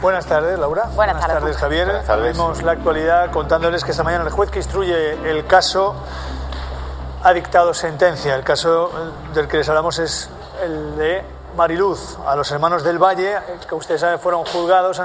Buenas tardes, Laura. Buenas tardes, Javier. Vemos la actualidad contándoles que esta mañana el juez que instruye el caso ha dictado sentencia. El caso del que les hablamos es el de Mariluz. A los hermanos del Valle, que ustedes saben fueron juzgados,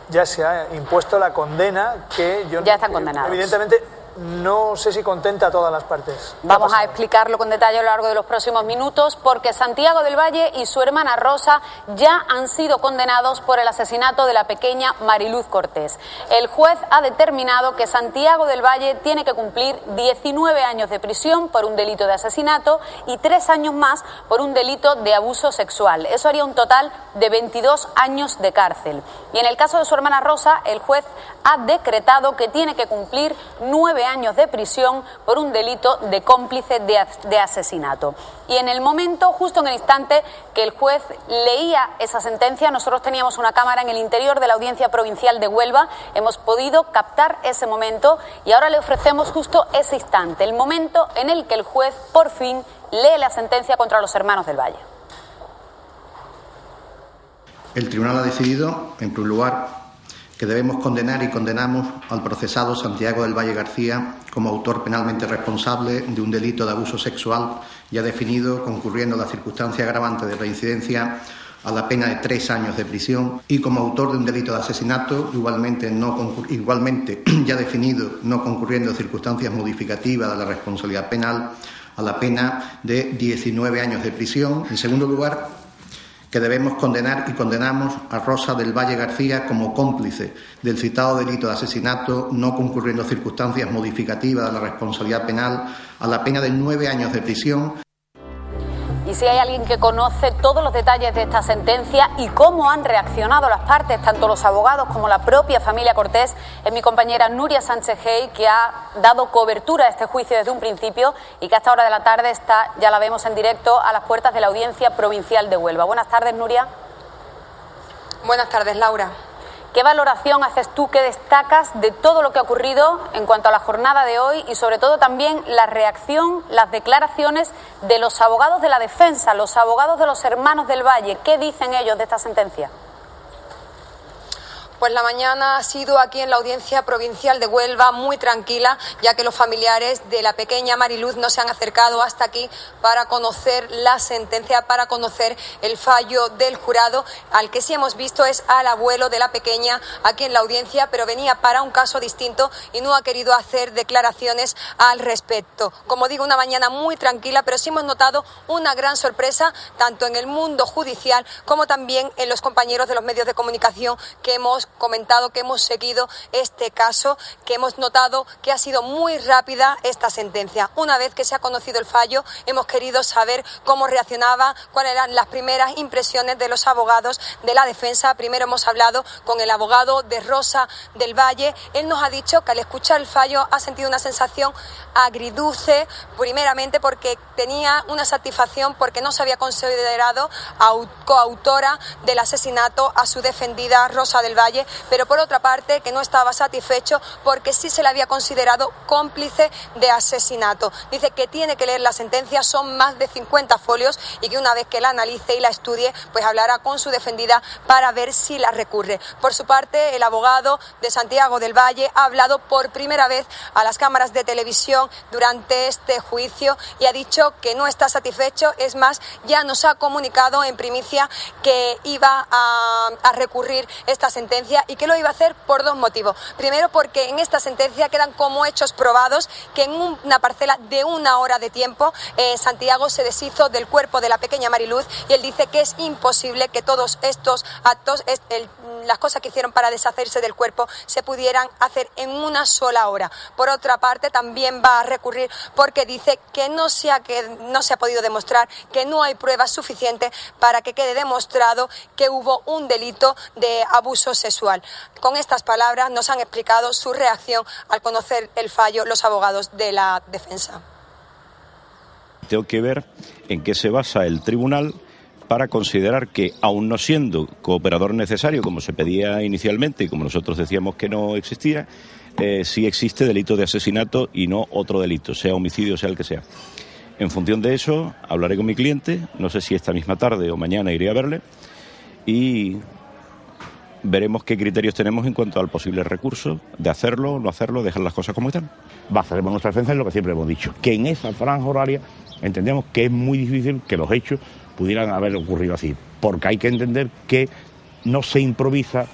ya se ha impuesto la condena que ya están condenados. Evidentemente no sé si contenta a todas las partes. Vamos a explicarlo con detalle a lo largo de los próximos minutos, porque Santiago del Valle y su hermana Rosa ya han sido condenados por el asesinato de la pequeña Mariluz Cortés. El juez ha determinado que Santiago del Valle tiene que cumplir 19 años de prisión por un delito de asesinato y 3 años más por un delito de abuso sexual. Eso haría un total de 22 años de cárcel. Y en el caso de su hermana Rosa, el juez ha decretado que tiene que cumplir 9 años de prisión por un delito de cómplice de asesinato. Y en el momento, justo en el instante que el juez leía esa sentencia, nosotros teníamos una cámara en el interior de la Audiencia Provincial de Huelva, hemos podido captar ese momento y ahora le ofrecemos justo ese instante, el momento en el que el juez por fin lee la sentencia contra los hermanos del Valle. El tribunal ha decidido, en primer lugar, que debemos condenar y condenamos al procesado Santiago del Valle García como autor penalmente responsable de un delito de abuso sexual ya definido, concurriendo la circunstancia agravante de reincidencia a la pena de 3 años de prisión, y como autor de un delito de asesinato igualmente ya definido, no concurriendo circunstancias modificativas de la responsabilidad penal, a la pena de 19 años de prisión. En segundo lugar, que debemos condenar y condenamos a Rosa del Valle García como cómplice del citado delito de asesinato, no concurriendo circunstancias modificativas de la responsabilidad penal, a la pena de 9 años de prisión. Y si hay alguien que conoce todos los detalles de esta sentencia y cómo han reaccionado las partes, tanto los abogados como la propia familia Cortés, es mi compañera Nuria Sánchez Hey, que ha dado cobertura a este juicio desde un principio y que a esta hora de la tarde está, ya la vemos en directo, a las puertas de la Audiencia Provincial de Huelva. Buenas tardes, Nuria. Buenas tardes, Laura. ¿Qué valoración haces tú, qué destacas de todo lo que ha ocurrido en cuanto a la jornada de hoy y sobre todo también la reacción, las declaraciones de los abogados de la defensa, los abogados de los hermanos del Valle? ¿Qué dicen ellos de esta sentencia? Pues la mañana ha sido aquí en la Audiencia Provincial de Huelva muy tranquila, ya que los familiares de la pequeña Mariluz no se han acercado hasta aquí para conocer la sentencia, para conocer el fallo del jurado. Al que sí hemos visto es al abuelo de la pequeña aquí en la audiencia, pero venía para un caso distinto y no ha querido hacer declaraciones al respecto. Como digo, una mañana muy tranquila, pero sí hemos notado una gran sorpresa tanto en el mundo judicial como también en los compañeros de los medios de comunicación que hemos comentado, que hemos seguido este caso, que hemos notado que ha sido muy rápida esta sentencia. Una vez que se ha conocido el fallo, hemos querido saber cómo reaccionaba, cuáles eran las primeras impresiones de los abogados de la defensa. Primero hemos hablado con el abogado de Rosa del Valle. Él nos ha dicho que al escuchar el fallo ha sentido una sensación agridulce, primeramente porque tenía una satisfacción porque no se había considerado coautora del asesinato a su defendida Rosa del Valle, pero por otra parte que no estaba satisfecho porque sí se le había considerado cómplice de asesinato. Dice que tiene que leer la sentencia, son más de 50 folios y que una vez que la analice y la estudie, pues hablará con su defendida para ver si la recurre. Por su parte, el abogado de Santiago del Valle ha hablado por primera vez a las cámaras de televisión durante este juicio y ha dicho que no está satisfecho. Es más, ya nos ha comunicado en primicia que iba a recurrir esta sentencia y que lo iba a hacer por 2 motivos. Primero, porque en esta sentencia quedan como hechos probados que en una parcela de 1 hora de tiempo Santiago se deshizo del cuerpo de la pequeña Mariluz y él dice que es imposible que todos estos actos, las cosas que hicieron para deshacerse del cuerpo, se pudieran hacer en 1 sola hora. Por otra parte, también va a recurrir porque dice que no se ha podido demostrar, que no hay pruebas suficientes para que quede demostrado que hubo un delito de abuso sexual. Con estas palabras nos han explicado su reacción al conocer el fallo los abogados de la defensa. Tengo que ver en qué se basa el tribunal para considerar que, aun no siendo cooperador necesario, como se pedía inicialmente y como nosotros decíamos que no existía, sí existe delito de asesinato y no otro delito, sea homicidio, sea el que sea. En función de eso, hablaré con mi cliente, no sé si esta misma tarde o mañana iré a verle, y veremos qué criterios tenemos en cuanto al posible recurso, de hacerlo, no hacerlo, dejar las cosas como están. Basaremos nuestra defensa en lo que siempre hemos dicho, que en esa franja horaria entendemos que es muy difícil que los hechos pudieran haber ocurrido así, porque hay que entender que no se improvisa,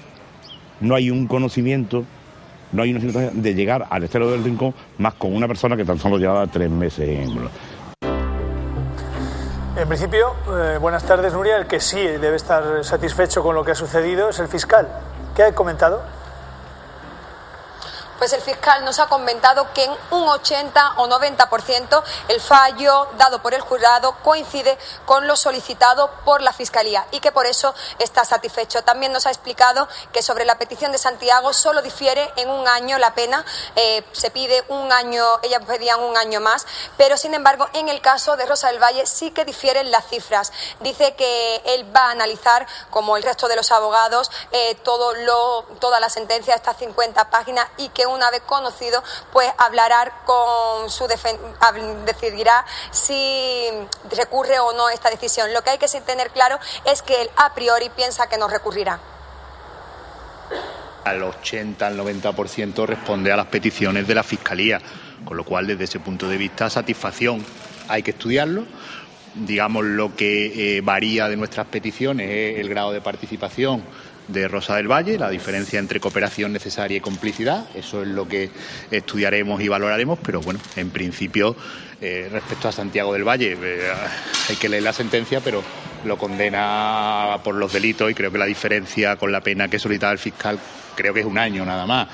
no hay un conocimiento, no hay una situación de llegar al estero del Rincón más con una persona que tan solo llevaba 3 meses en... En principio, buenas tardes, Nuria. El que sí debe estar satisfecho con lo que ha sucedido es el fiscal. ¿Qué ha comentado? Pues el fiscal nos ha comentado que en un 80 o 90% el fallo dado por el jurado coincide con lo solicitado por la Fiscalía y que por eso está satisfecho. También nos ha explicado que sobre la petición de Santiago solo difiere en un año la pena, se pide un año, ellas pedían un año más, pero sin embargo en el caso de Rosa del Valle sí que difieren las cifras. Dice que él va a analizar, como el resto de los abogados, toda la sentencia, estas 50 páginas, y que una vez conocido, pues hablará con su decidirá si recurre o no esta decisión. Lo que hay que tener claro es que él a priori piensa que no recurrirá. Al 80, al 90% responde a las peticiones de la Fiscalía, con lo cual desde ese punto de vista satisfacción. Hay que estudiarlo. Digamos, lo que varía de nuestras peticiones es el grado de participación de Rosa del Valle, la diferencia entre cooperación necesaria y complicidad. Eso es lo que estudiaremos y valoraremos, pero bueno, en principio, respecto a Santiago del Valle, hay que leer la sentencia, pero lo condena por los delitos y creo que la diferencia con la pena que solicitaba el fiscal creo que es un año nada más.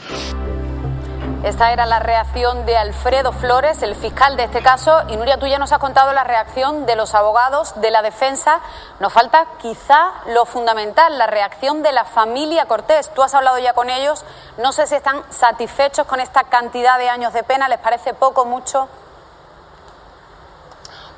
Esta era la reacción de Alfredo Flores, el fiscal de este caso. Y Nuria, tú ya nos has contado la reacción de los abogados de la defensa. Nos falta quizá lo fundamental, la reacción de la familia Cortés. Tú has hablado ya con ellos. No sé si están satisfechos con esta cantidad de años de pena. ¿Les parece poco, mucho?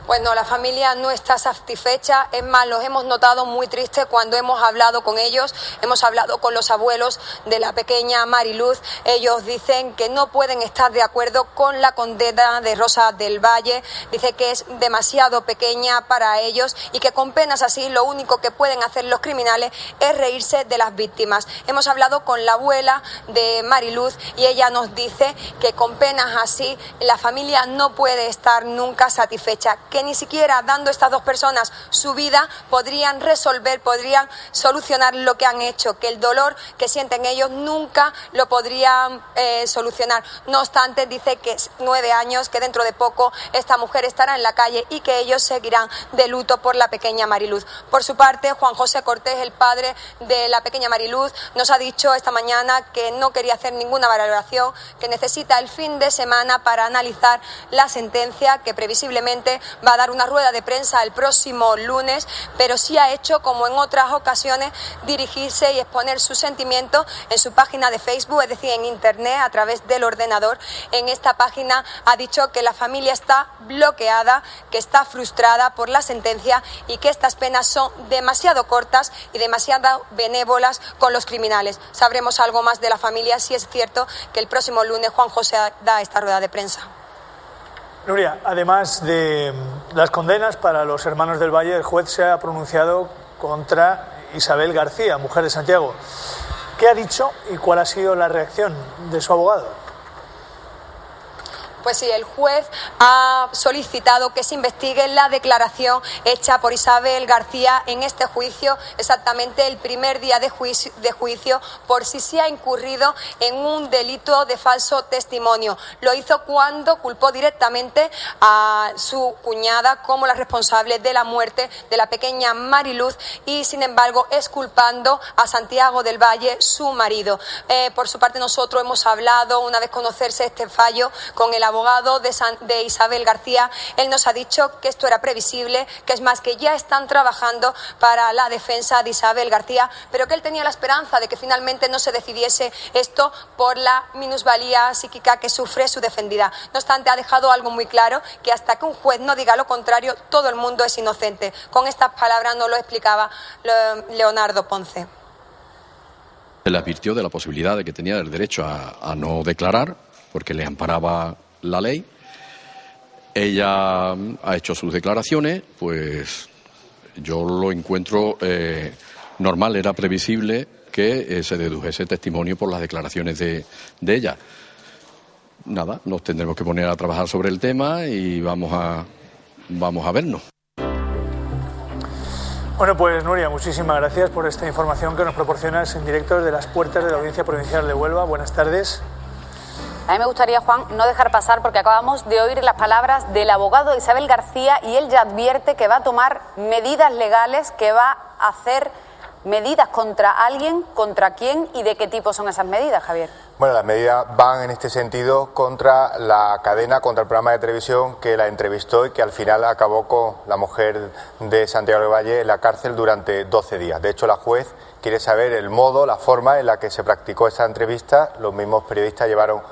Bueno, la familia no está satisfecha, es más, los hemos notado muy tristes cuando hemos hablado con ellos, hemos hablado con los abuelos de la pequeña Mariluz. Ellos dicen que no pueden estar de acuerdo con la condena de Rosa del Valle, dice que es demasiado pequeña para ellos y que con penas así lo único que pueden hacer los criminales es reírse de las víctimas. Hemos hablado con la abuela de Mariluz y ella nos dice que con penas así la familia no puede estar nunca satisfecha, que ni siquiera dando a estas dos personas su vida podrían resolver, podrían solucionar lo que han hecho, que el dolor que sienten ellos nunca lo podrían solucionar. No obstante, dice que es 9 años, que dentro de poco esta mujer estará en la calle y que ellos seguirán de luto por la pequeña Mariluz. Por su parte, Juan José Cortés, el padre de la pequeña Mariluz, nos ha dicho esta mañana que no quería hacer ninguna valoración, que necesita el fin de semana para analizar la sentencia, que previsiblemente va a dar una rueda de prensa el próximo lunes, pero sí ha hecho, como en otras ocasiones, dirigirse y exponer sus sentimientos en su página de Facebook, es decir, en Internet, a través del ordenador. En esta página ha dicho que la familia está bloqueada, que está frustrada por la sentencia y que estas penas son demasiado cortas y demasiado benévolas con los criminales. Sabremos algo más de la familia si es cierto que el próximo lunes Juan José da esta rueda de prensa. Nuria, además de las condenas para los hermanos del Valle, el juez se ha pronunciado contra Isabel García, mujer de Santiago. ¿Qué ha dicho y cuál ha sido la reacción de su abogado? Pues sí, el juez ha solicitado que se investigue la declaración hecha por Isabel García en este juicio, exactamente el primer día de juicio, por si se ha incurrido en un delito de falso testimonio. Lo hizo cuando culpó directamente a su cuñada como la responsable de la muerte de la pequeña Mariluz y, sin embargo, exculpando a Santiago del Valle, su marido. Por su parte, nosotros hemos hablado, una vez conocerse este fallo, con el abogado de Isabel García. Él nos ha dicho que esto era previsible, que es más, que ya están trabajando para la defensa de Isabel García, pero que él tenía la esperanza de que finalmente no se decidiese esto por la minusvalía psíquica que sufre su defendida. No obstante, ha dejado algo muy claro, que hasta que un juez no diga lo contrario, todo el mundo es inocente. Con estas palabras nos lo explicaba Leonardo Ponce. Se le advirtió de la posibilidad de que tenía el derecho a no declarar, porque le amparaba la ley. Ella ha hecho sus declaraciones, pues yo lo encuentro normal, era previsible que se dedujese testimonio por las declaraciones de ella. Nada, nos tendremos que poner a trabajar sobre el tema y vamos a vernos. Bueno, pues Nuria, muchísimas gracias por esta información que nos proporcionas en directo desde las puertas de la Audiencia Provincial de Huelva. Buenas tardes. A mí me gustaría, Juan, no dejar pasar, porque acabamos de oír las palabras del abogado Isabel García y él ya advierte que va a tomar medidas legales, que va a hacer medidas contra alguien, contra quién y de qué tipo son esas medidas, Javier. Bueno, las medidas van en este sentido contra la cadena, contra el programa de televisión que la entrevistó y que al final acabó con la mujer de Santiago del Valle en la cárcel durante 12 días. De hecho, la juez quiere saber el modo, la forma en la que se practicó esa entrevista. Los mismos periodistas llevaron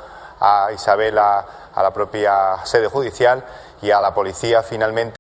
a Isabel a la propia sede judicial y a la policía finalmente